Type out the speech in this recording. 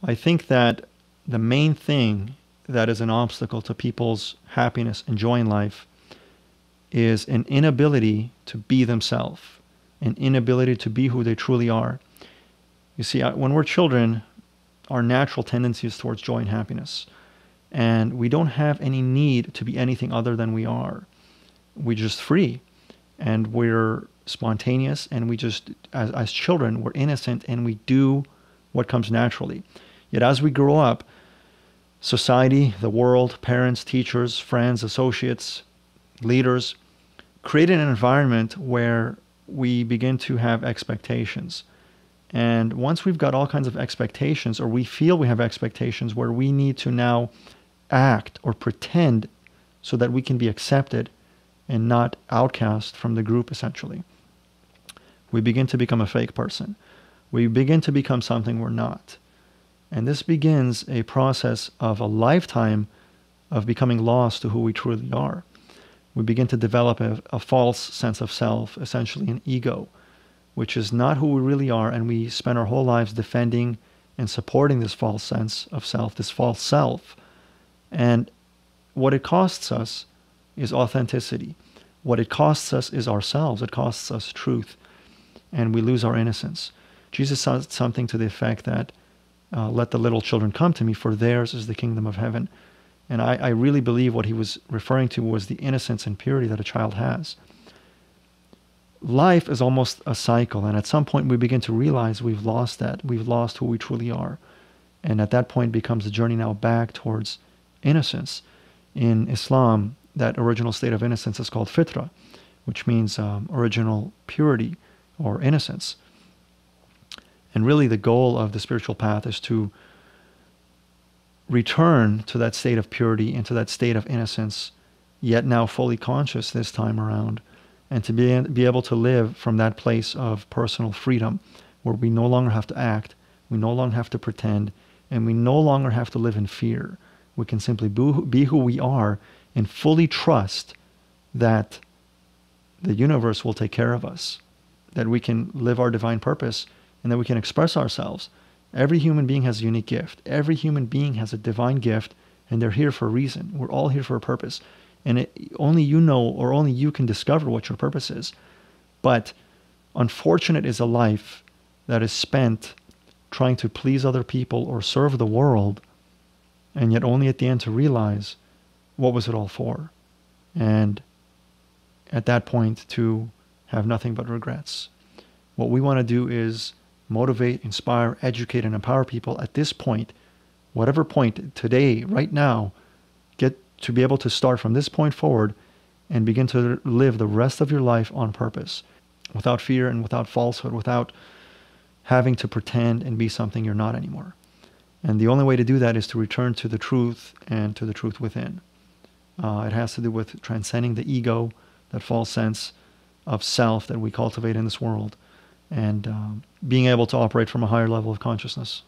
I think that the main thing that is an obstacle to people's happiness and joy in life is an inability to be themselves, an inability to be who they truly are. You see, when we're children, our natural tendency is towards joy and happiness. And we don't have any need to be anything other than we are. We're just free. And we're spontaneous. And we just, as children, we're innocent and we do what comes naturally. Yet as we grow up, society, the world, parents, teachers, friends, associates, leaders, create an environment where we begin to have expectations. And once we've got all kinds of expectations, or we feel we have expectations where we need to now act or pretend so that we can be accepted and not outcast from the group, essentially, we begin to become a fake person. We begin to become something we're not. And this begins a process of a lifetime of becoming lost to who we truly are. We begin to develop a false sense of self, essentially an ego, which is not who we really are, and we spend our whole lives defending and supporting this false sense of self, this false self. And what it costs us is authenticity. What it costs us is ourselves. It costs us truth, and we lose our innocence. Jesus said something to the effect that, let the little children come to me, for theirs is the kingdom of heaven. And I really believe what he was referring to was the innocence and purity that a child has. Life is almost a cycle, and at some point we begin to realize we've lost that. We've lost who we truly are. And at that point becomes a journey now back towards innocence. In Islam, that original state of innocence is called fitra, which means original purity or innocence. And really the goal of the spiritual path is to return to that state of purity, into that state of innocence, yet now fully conscious this time around, and to be able to live from that place of personal freedom, where we no longer have to act, we no longer have to pretend, and we no longer have to live in fear. We can simply be who we are and fully trust that the universe will take care of us, that we can live our divine purpose, and that we can express ourselves. Every human being has a unique gift. Every human being has a divine gift, and they're here for a reason. We're all here for a purpose. And only you know, or only you can discover what your purpose is. But unfortunate is a life that is spent trying to please other people or serve the world, and yet only at the end to realize, what was it all for? And at that point to have nothing but regrets. What we want to do is motivate, inspire, educate, and empower people at this point, whatever point, today, right now, get to be able to start from this point forward and begin to live the rest of your life on purpose, without fear and without falsehood, without having to pretend and be something you're not anymore. And the only way to do that is to return to the truth and to the truth within. It has to do with transcending the ego, that false sense of self that we cultivate in this world, and being able to operate from a higher level of consciousness.